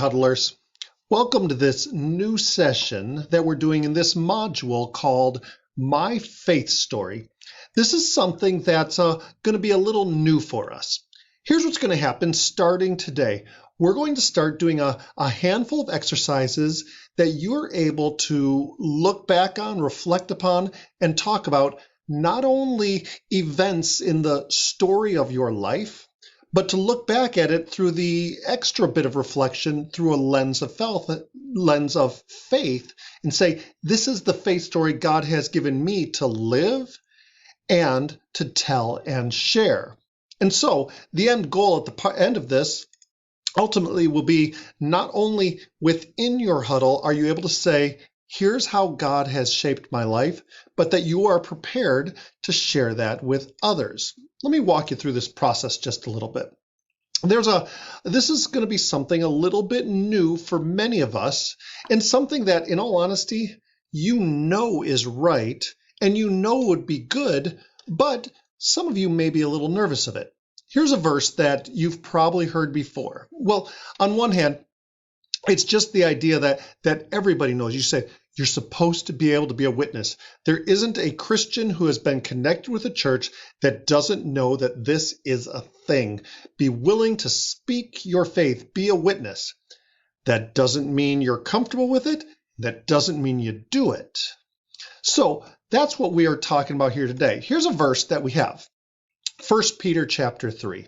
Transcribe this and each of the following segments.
Huddlers. Welcome to this new session that we're doing in this module called My Faith Story. This is something that's going to be a little new for us. Here's what's going to happen starting today. We're going to start doing a handful of exercises that you're able to look back on, reflect upon, and talk about not only events in the story of your life, but to look back at it through the extra bit of reflection through a lens of faith and say, this is the faith story God has given me to live and to tell and share. And so the end goal at the end of this ultimately will be not only within your huddle are you able to say, here's how God has shaped my life, but that you are prepared to share that with others. Let me walk you through this process just a little bit. This is going to be something a little bit new for many of us, and something that, in all honesty, you know is right, and you know would be good, but some of you may be a little nervous of it. Here's a verse that you've probably heard before. Well, on one hand, it's just the idea that everybody knows. You say, you're supposed to be able to be a witness. There isn't a Christian who has been connected with a church that doesn't know that this is a thing. Be willing to speak your faith, be a witness. That doesn't mean you're comfortable with it. That doesn't mean you do it. So that's what we are talking about here today. Here's a verse that we have. 1 Peter chapter 3.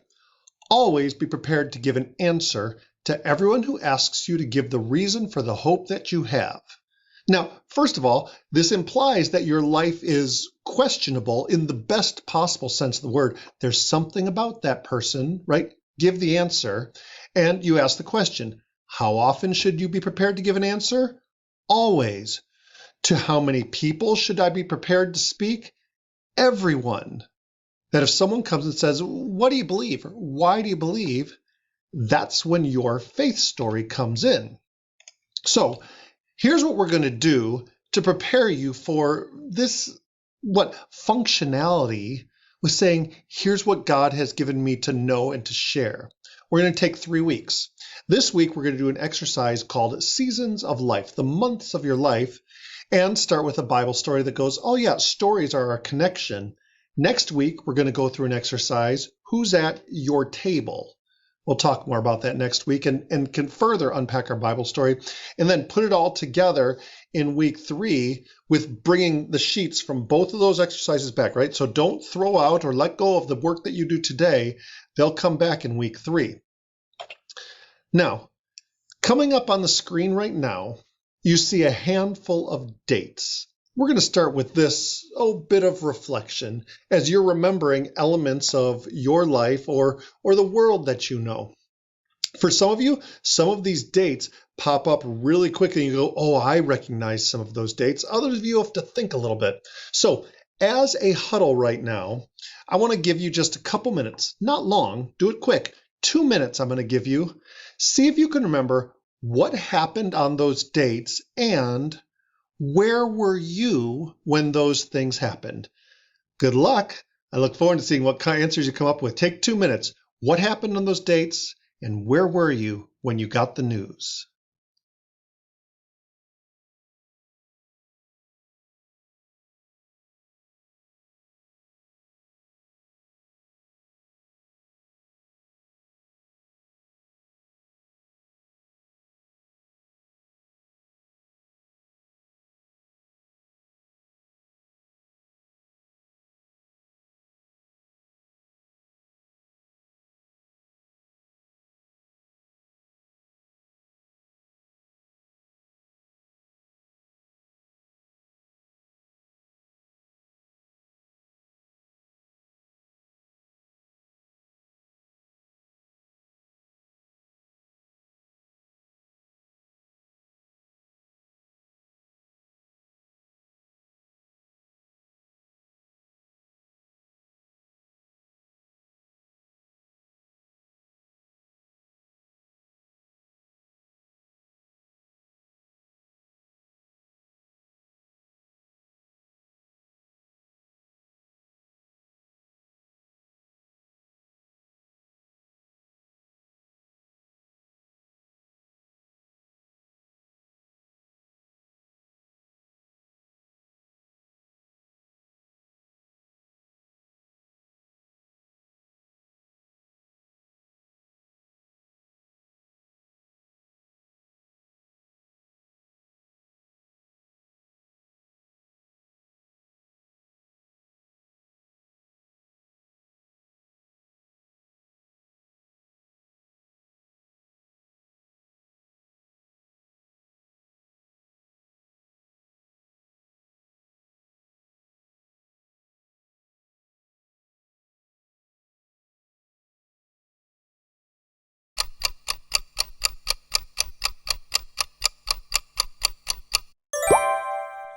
Always be prepared to give an answer to everyone who asks you to give the reason for the hope that you have. Now, first of all, this implies that your life is questionable in the best possible sense of the word. There's something about that person, right? Give the answer, and you ask the question, how often should you be prepared to give an answer? Always. To how many people should I be prepared to speak? Everyone. That if someone comes and says, what do you believe? Or, why do you believe? That's when your faith story comes in. So here's what we're going to do to prepare you for this, functionality with saying, here's what God has given me to know and to share. We're going to take 3 weeks. This week, we're going to do an exercise called Seasons of Life, the months of your life, and start with a Bible story that goes, oh yeah, stories are a connection. Next week, we're going to go through an exercise, who's at your table? We'll talk more about that next week and can further unpack our Bible story and then put it all together in week 3 with bringing the sheets from both of those exercises back, right? So don't throw out or let go of the work that you do today. They'll come back in week 3. Now, coming up on the screen right now, you see a handful of dates. We're going to start with this bit of reflection as you're remembering elements of your life or the world that you know. For some of you, some of these dates pop up really quickly and you go, oh, I recognize some of those dates. Others of you have to think a little bit. So as a huddle right now, I want to give you just a couple minutes, not long, do it quick. 2 minutes I'm going to give you. See if you can remember what happened on those dates and where were you when those things happened? Good luck. I look forward to seeing what kind of answers you come up with. Take 2 minutes. What happened on those dates and where were you when you got the news?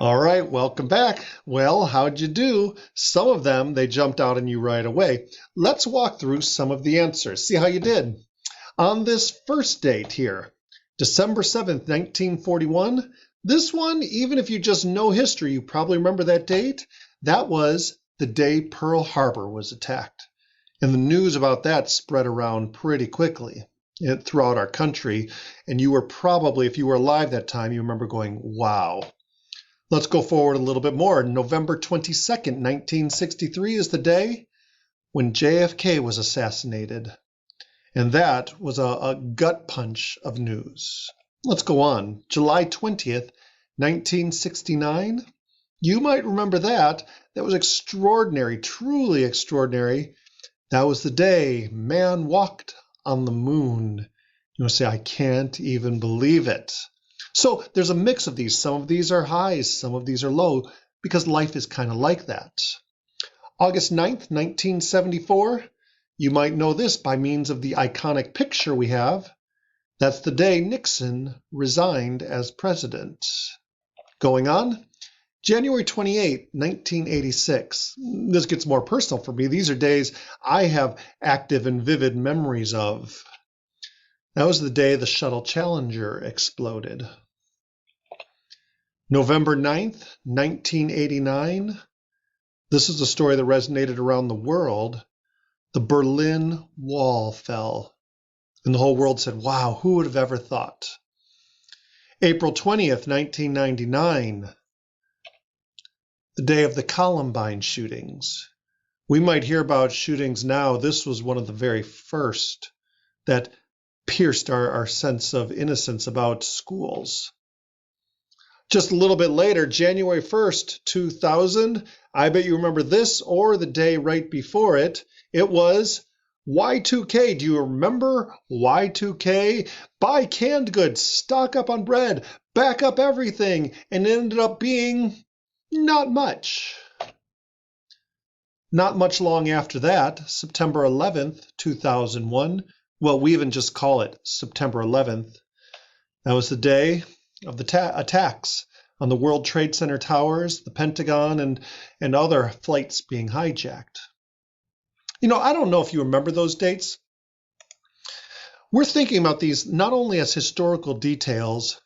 All right, welcome back. Well, how'd you do? Some of them, they jumped out on you right away. Let's walk through some of the answers. See how you did. On this first date here, December 7th, 1941, this one, even if you just know history, you probably remember that date. That was the day Pearl Harbor was attacked. And the news about that spread around pretty quickly throughout our country. And you were probably, if you were alive that time, you remember going, wow. Let's go forward a little bit more. November 22nd, 1963 is the day when JFK was assassinated. And that was a gut punch of news. Let's go on. July 20th, 1969. You might remember that. That was extraordinary, truly extraordinary. That was the day man walked on the moon. You want to say, I can't even believe it. So there's a mix of these. Some of these are highs, some of these are low, because life is kind of like that. August 9th, 1974. You might know this by means of the iconic picture we have. That's the day Nixon resigned as president. Going on. January 28, 1986. This gets more personal for me. These are days I have active and vivid memories of. That was the day the shuttle Challenger exploded. November 9th, 1989. This is a story that resonated around the world. The Berlin Wall fell. And the whole world said, wow, who would have ever thought? April 20th, 1999. The day of the Columbine shootings. We might hear about shootings now. This was one of the very first that pierced our sense of innocence about schools. Just a little bit later, January 1st, 2000, I bet you remember this or the day right before it. It was Y2K. Do you remember Y2K? Buy canned goods, stock up on bread, back up everything, and it ended up being not much. Not much long after that, September 11th, 2001. Well, we even just call it September 11th. That was the day of the attacks on the World Trade Center towers, the Pentagon, and other flights being hijacked. You know, I don't know if you remember those dates. We're thinking about these not only as historical details,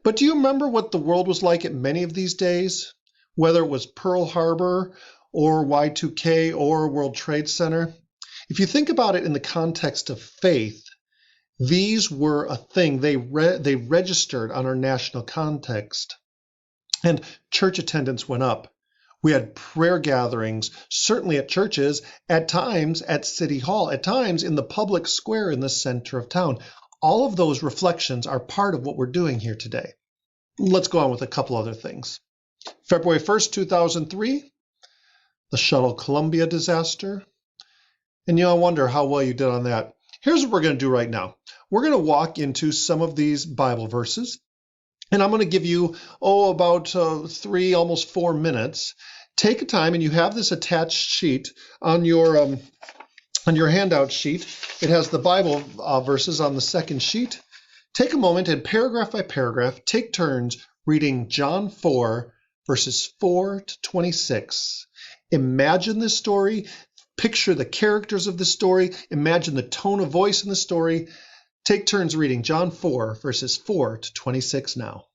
but do you remember what the world was like at many of these days? Whether it was Pearl Harbor or Y2K or World Trade Center. If you think about it in the context of faith, these were a thing. They registered on our national context. And church attendance went up. We had prayer gatherings, certainly at churches, at times at City Hall, at times in the public square in the center of town. All of those reflections are part of what we're doing here today. Let's go on with a couple other things. February 1st, 2003, the shuttle Columbia disaster. And I wonder how well you did on that. Here's what we're going to do right now. We're going to walk into some of these Bible verses. And I'm going to give you, about 3, almost 4 minutes. Take a time, and you have this attached sheet on your handout sheet. It has the Bible verses on the second sheet. Take a moment and paragraph by paragraph, take turns reading John 4, verses 4 to 26. Imagine this story. Picture the characters of the story. Imagine the tone of voice in the story. Take turns reading John 4, verses 4 to 26 now.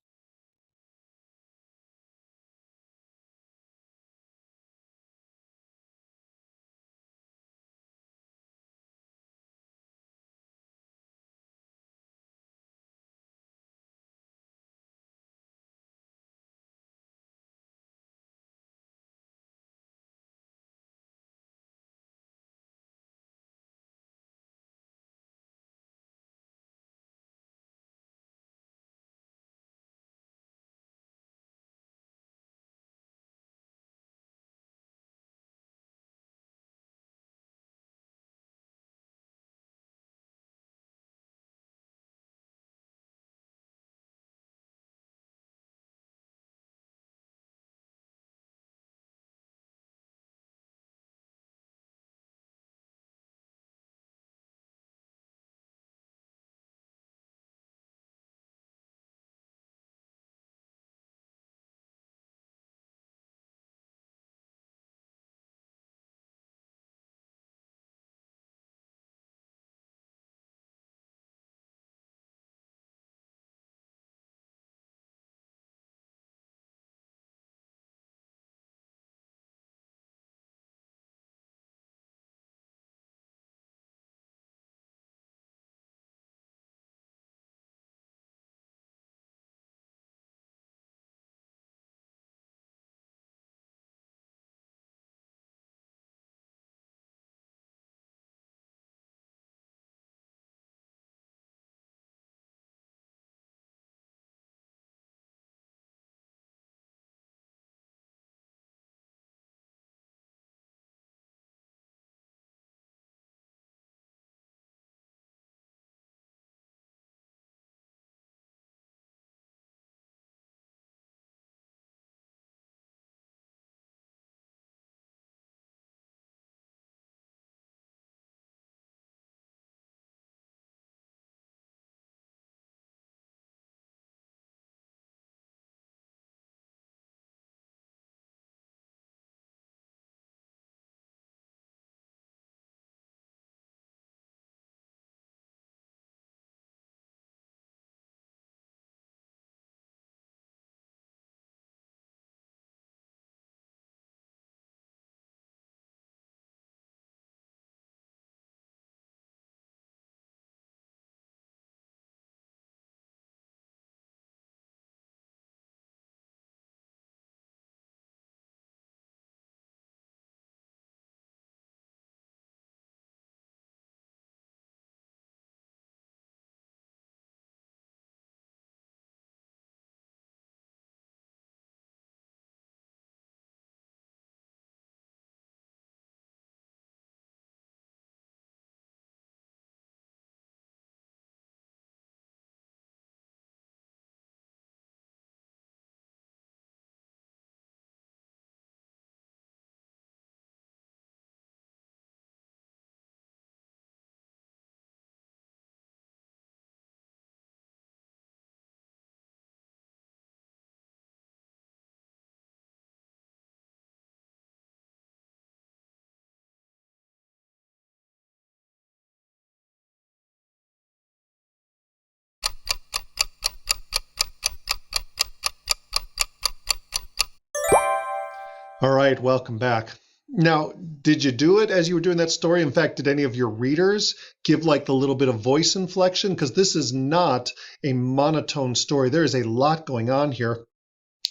All right, welcome back. Now, did you do it as you were doing that story? In fact, did any of your readers give like the little bit of voice inflection? Because this is not a monotone story. There is a lot going on here.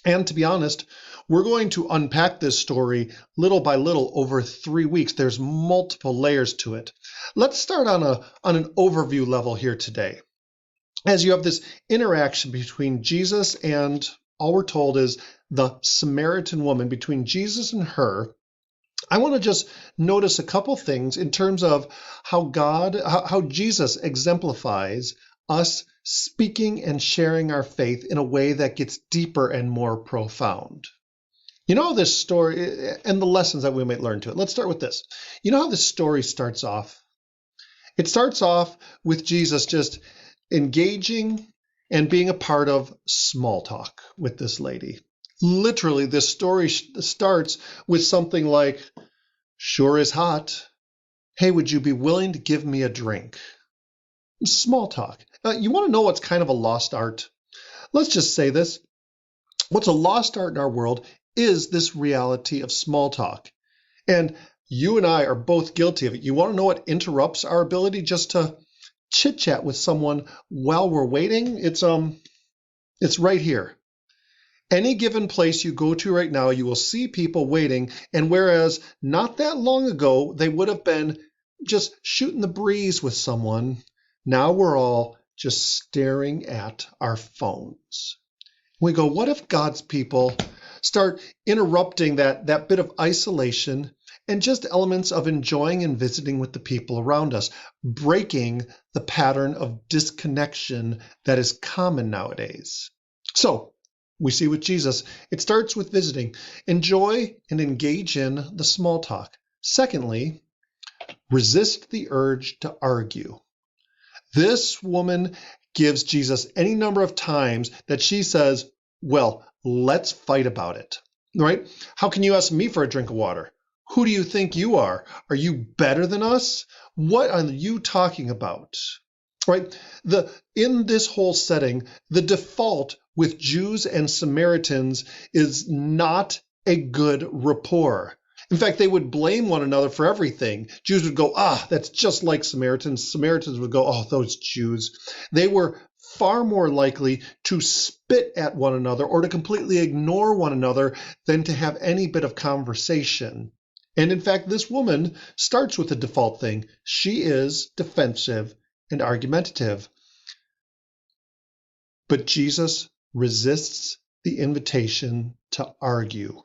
And to be honest, we're going to unpack this story little by little over 3 weeks. There's multiple layers to it. Let's start on an overview level here today. As you have this interaction between Jesus and, all we're told is, the Samaritan woman, between Jesus and her, I want to just notice a couple things in terms of how Jesus exemplifies us speaking and sharing our faith in a way that gets deeper and more profound. You know this story and the lessons that we might learn to it. Let's start with this. You know how this story starts off? It starts off with Jesus just engaging and being a part of small talk with this lady. Literally, this story starts with something like, "Sure is hot. Hey, would you be willing to give me a drink?" Small talk. You want to know what's kind of a lost art? Let's just say this. What's a lost art in our world is this reality of small talk. And you and I are both guilty of it. You want to know what interrupts our ability just to chit-chat with someone while we're waiting? It's right here. Any given place you go to right now, you will see people waiting, and whereas not that long ago they would have been just shooting the breeze with someone, now we're all just staring at our phones. We go, what if God's people start interrupting that bit of isolation and just elements of enjoying and visiting with the people around us, breaking the pattern of disconnection that is common nowadays? So, we see with Jesus, it starts with visiting. Enjoy and engage in the small talk. Secondly, resist the urge to argue. This woman gives Jesus any number of times that she says, well, let's fight about it, right? How can you ask me for a drink of water? Who do you think you are? Are you better than us? What are you talking about? Right? In this whole setting, the default with Jews and Samaritans is not a good rapport. In fact, they would blame one another for everything. Jews would go, that's just like Samaritans. Samaritans would go, those Jews. They were far more likely to spit at one another or to completely ignore one another than to have any bit of conversation. And in fact, this woman starts with the default thing. She is defensive and argumentative. But Jesus resists the invitation to argue.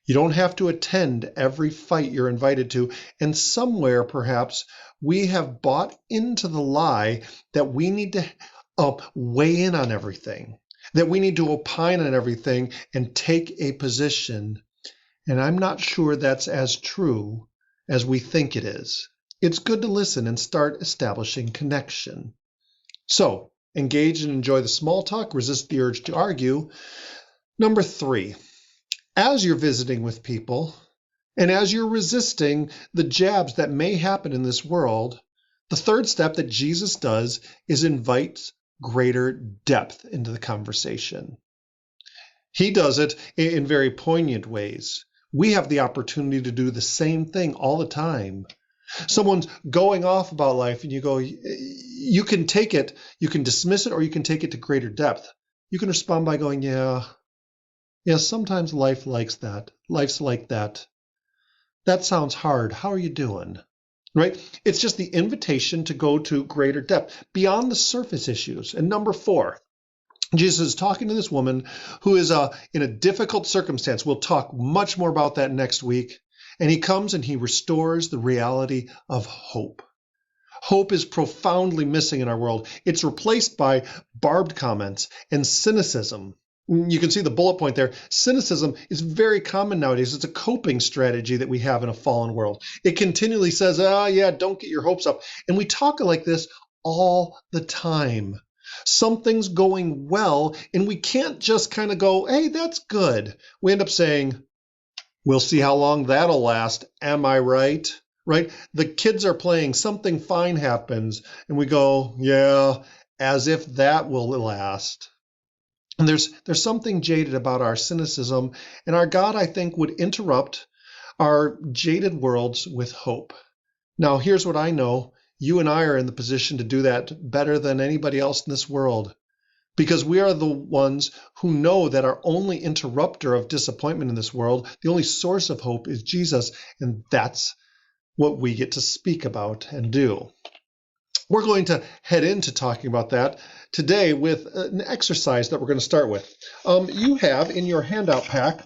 You don't have to attend every fight you're invited to, and somewhere perhaps we have bought into the lie that we need to weigh in on everything, that we need to opine on everything and take a position. And I'm not sure that's as true as we think it is. It's good to listen and start establishing connection. So, engage and enjoy the small talk, resist the urge to argue. Number 3, as you're visiting with people and as you're resisting the jabs that may happen in this world, the third step that Jesus does is invite greater depth into the conversation. He does it in very poignant ways. We have the opportunity to do the same thing all the time. Someone's going off about life and you go, you can take it, you can dismiss it, or you can take it to greater depth. You can respond by going, yeah, sometimes life likes that. Life's like that. That sounds hard. How are you doing? Right? It's just the invitation to go to greater depth beyond the surface issues. And number 4, Jesus is talking to this woman who is in a difficult circumstance. We'll talk much more about that next week. And he comes and he restores the reality of hope. Hope is profoundly missing in our world. It's replaced by barbed comments and cynicism. You can see the bullet point there. Cynicism is very common nowadays. It's a coping strategy that we have in a fallen world. It continually says, don't get your hopes up. And we talk like this all the time. Something's going well, and we can't just kind of go, hey, that's good. We end up saying, we'll see how long that'll last. Am I right? Right? The kids are playing, something fine happens, and we go, yeah, as if that will last. And there's something jaded about our cynicism, and our God, I think, would interrupt our jaded worlds with hope. Now, here's what I know. You and I are in the position to do that better than anybody else in this world, because we are the ones who know that our only interrupter of disappointment in this world, the only source of hope, is Jesus, and that's what we get to speak about and do. We're going to head into talking about that today with an exercise that we're going to start with. You have in your handout pack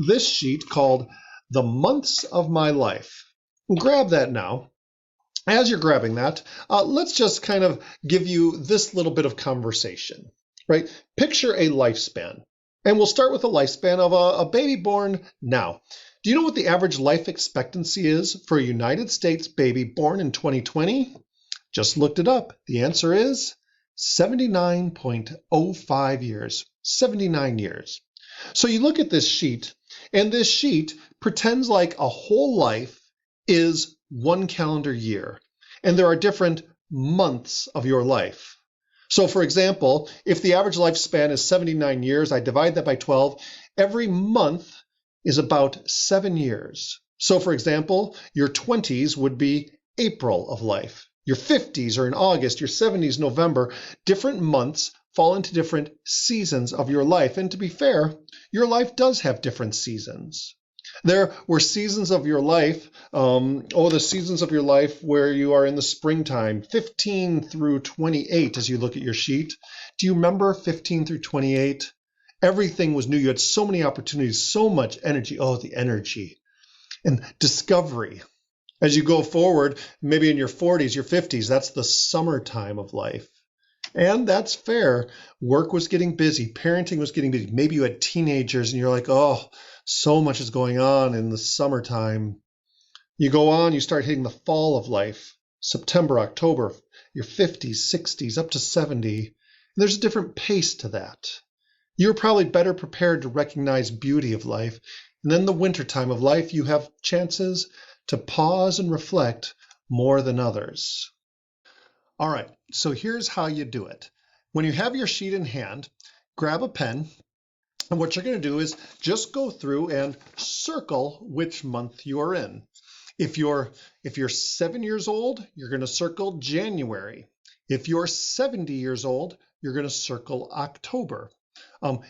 this sheet called The Months of My Life. Grab that now. As you're grabbing that, let's just kind of give you this little bit of conversation, right? Picture a lifespan. And we'll start with the lifespan of a baby born now. Do you know what the average life expectancy is for a United States baby born in 2020? Just looked it up. The answer is 79.05 years. 79 years. So you look at this sheet, and this sheet pretends like a whole life is one calendar year, and there are different months of your life. So for example, if the average lifespan is 79 years, I divide that by 12, every month is about 7 years. So for example, your 20s would be April of life. Your 50s are in August, your 70s November. Different months fall into different seasons of your life. And to be fair, your life does have different seasons. There were seasons of your life, the seasons of your life where you are in the springtime, 15 through 28 as you look at your sheet. Do you remember 15 through 28? Everything was new. You had so many opportunities, so much energy. Oh, the energy and discovery. As you go forward, maybe in your 40s, your 50s, that's the summertime of life. And that's fair. Work was getting busy. Parenting was getting busy. Maybe you had teenagers and you're like, oh, so much is going on in the summertime. You go on, you start hitting the fall of life. September, October, your 50s, 60s, up to 70. And there's a different pace to that. You're probably better prepared to recognize beauty of life. And then the wintertime of life, you have chances to pause and reflect more than others. All right, so here's how you do it. When you have your sheet in hand, grab a pen, and what you're going to do is just go through and circle which month you are in. If you're 7 years old, you're going to circle January. If you're 70 years old, you're going to circle October.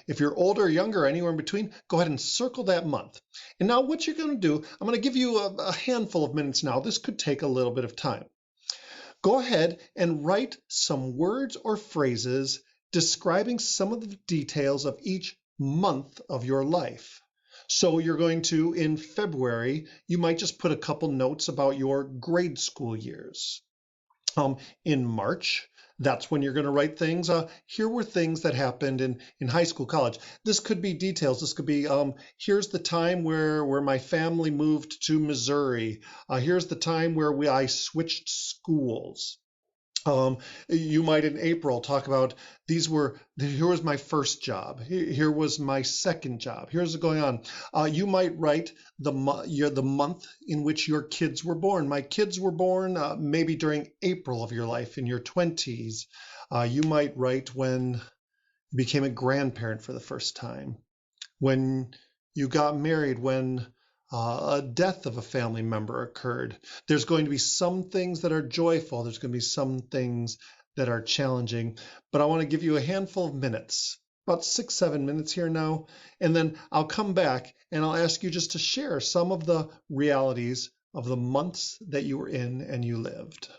If you're older or younger, anywhere in between, go ahead and circle that month. And now what you're going to do, I'm going to give you a handful of minutes now. This could take a little bit of time. Go ahead and write some words or phrases describing some of the details of each month of your life. So you're going to, in February, you might just put a couple notes about your grade school years. In March, that's when you're going to write things. Here were things that happened in high school, college. This could be details. This could be, here's the time where my family moved to Missouri. Here's the time where I switched schools. You might in April talk about here was my first job. Here was my second job. Here's what's going on. You might write the month in which your kids were born. My kids were born maybe during April of your life in your 20s. You might write when you became a grandparent for the first time, when you got married, when a death of a family member occurred. There's going to be some things that are joyful. There's going to be some things that are challenging. But I want to give you a handful of minutes, about 6-7 minutes here now. And then I'll come back and I'll ask you just to share some of the realities of the months that you were in and you lived.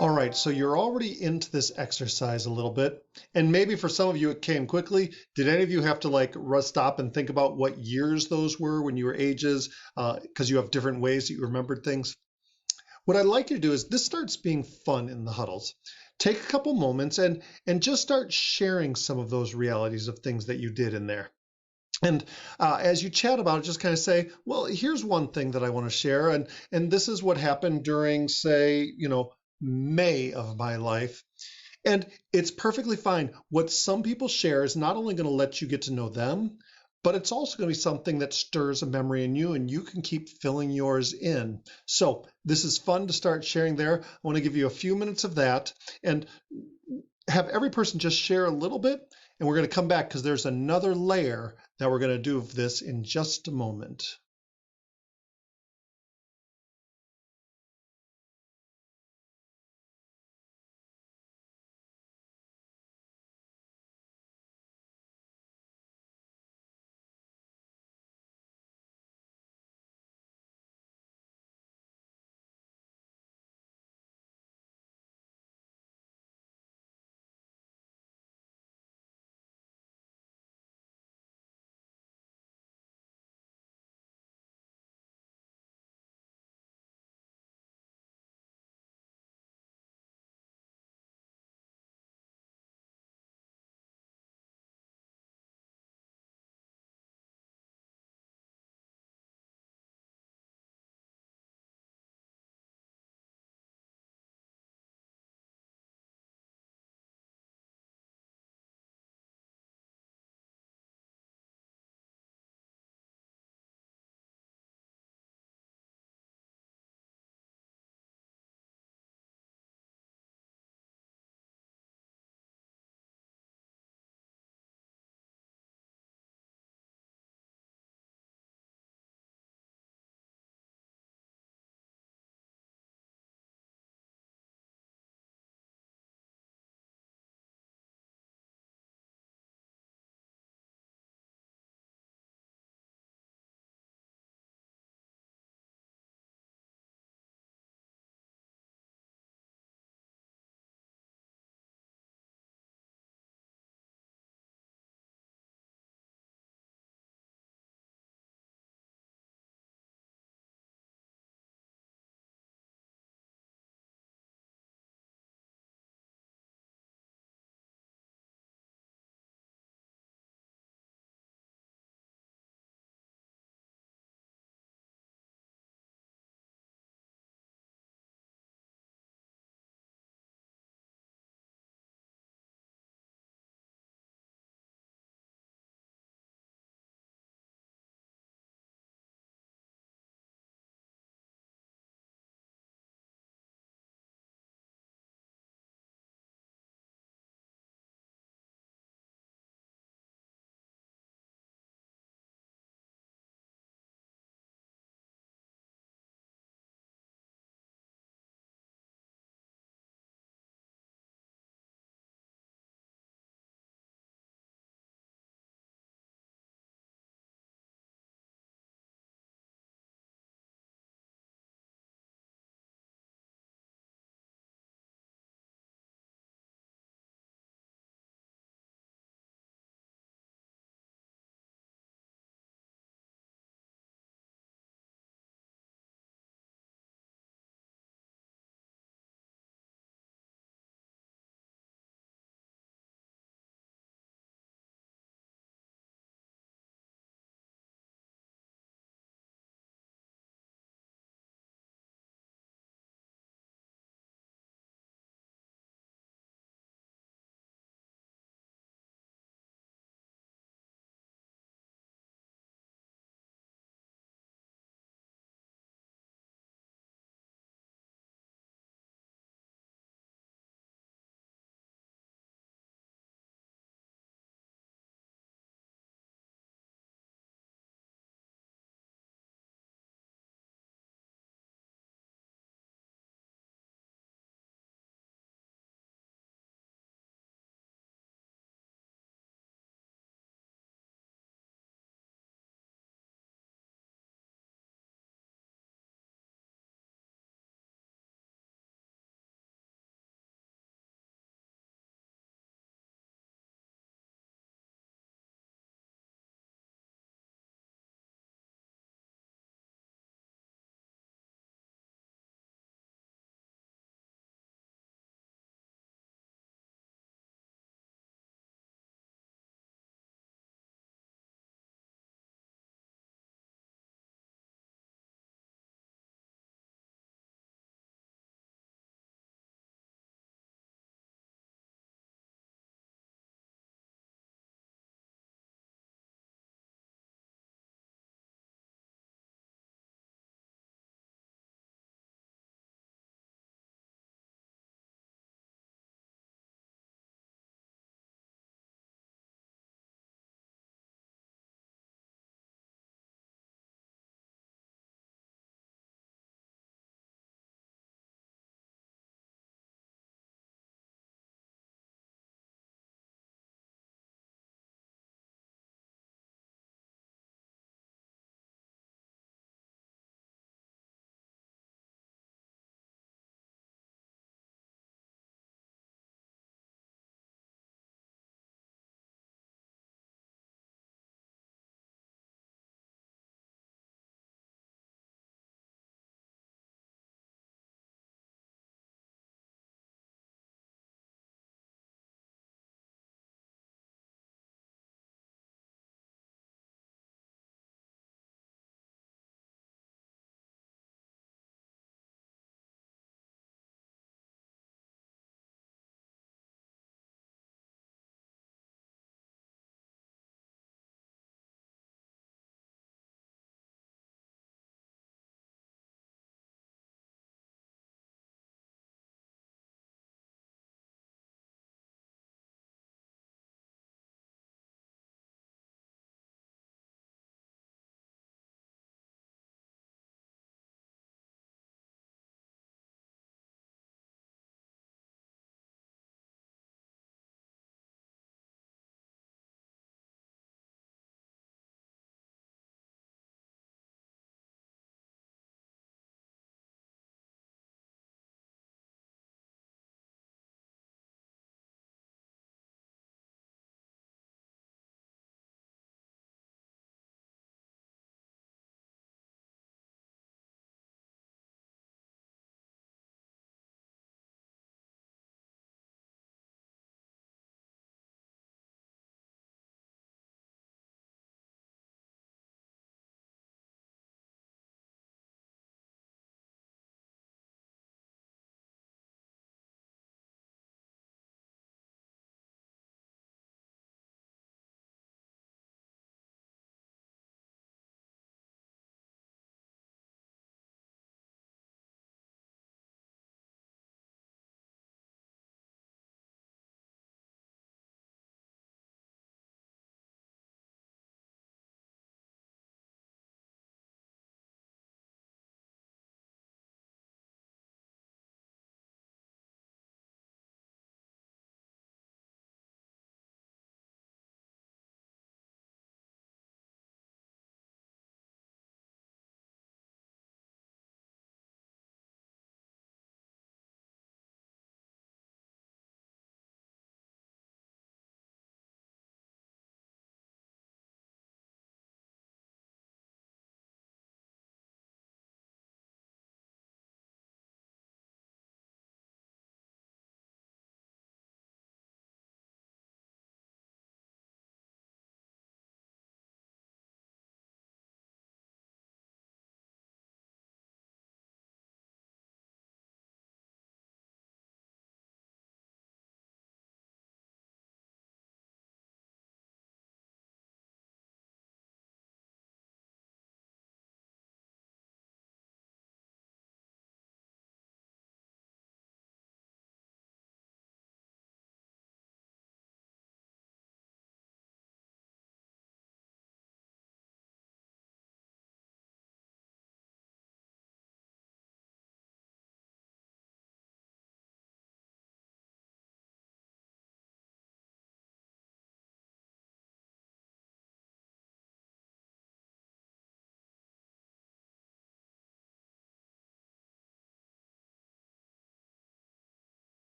All right, so you're already into this exercise a little bit, and maybe for some of you it came quickly. Did any of you have to like stop and think about what years those were when you were ages? Because you have different ways that you remembered things. What I'd like you to do is this starts being fun in the huddles. Take a couple moments and just start sharing some of those realities of things that you did in there. And as you chat about it, just kind of say, well, here's one thing that I want to share. And this is what happened during, say, May of my life. And it's perfectly fine. What some people share is not only going to let you get to know them, but it's also going to be something that stirs a memory in you, and you can keep filling yours in. So this is fun to start sharing there. I want to give you a few minutes of that and have every person just share a little bit. And we're going to come back because there's another layer that we're going to do of this in just a moment.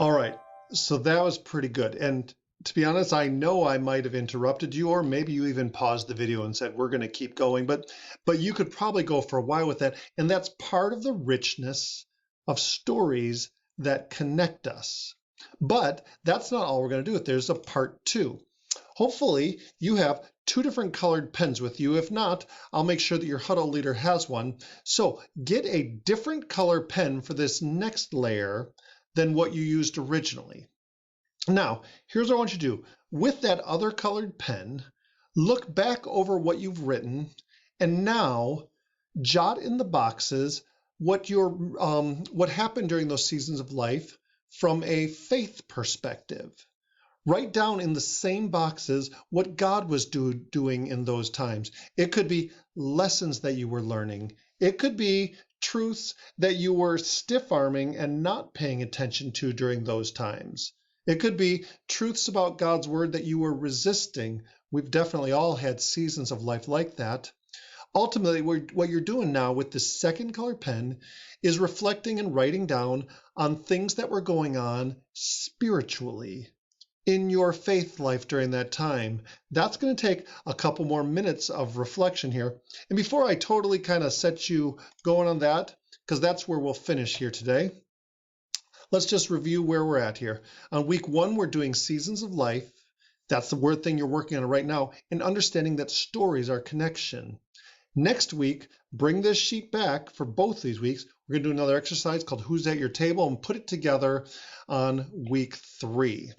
All right, so that was pretty good. And to be honest, I know I might have interrupted you, or maybe you even paused the video and said, we're going to keep going, but you could probably go for a while with that. And that's part of the richness of stories that connect us. But that's not all we're going to do. There's a part two. Hopefully you have two different colored pens with you. If not, I'll make sure that your huddle leader has one. So get a different color pen for this next layer than what you used originally. Now, here's what I want you to do. With that other colored pen, look back over what you've written, and now jot in the boxes what happened during those seasons of life from a faith perspective. Write down in the same boxes what God was doing in those times. It could be lessons that you were learning. It could be truths that you were stiff-arming and not paying attention to during those times. It could be truths about God's word that you were resisting. We've definitely all had seasons of life like that. Ultimately, what you're doing now with the second color pen is reflecting and writing down on things that were going on spiritually in your faith life during that time. That's going to take a couple more minutes of reflection here. And before I totally kind of set you going on that, because that's where we'll finish here today, let's just review where we're at here. On week 1, we're doing seasons of life. That's the word thing you're working on right now, and understanding that stories are connection. Next week, bring this sheet back for both these weeks. We're going to do another exercise called Who's at Your Table and put it together on week 3.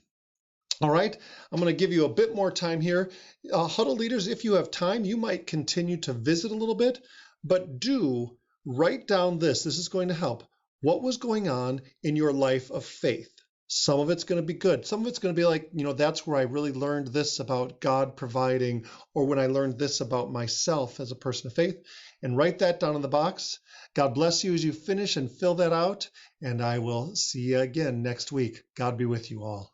All right, I'm going to give you a bit more time here. Huddle leaders, if you have time, you might continue to visit a little bit, but do write down this. This is going to help. What was going on in your life of faith? Some of it's going to be good. Some of it's going to be like, that's where I really learned this about God providing, or when I learned this about myself as a person of faith. And write that down in the box. God bless you as you finish and fill that out. And I will see you again next week. God be with you all.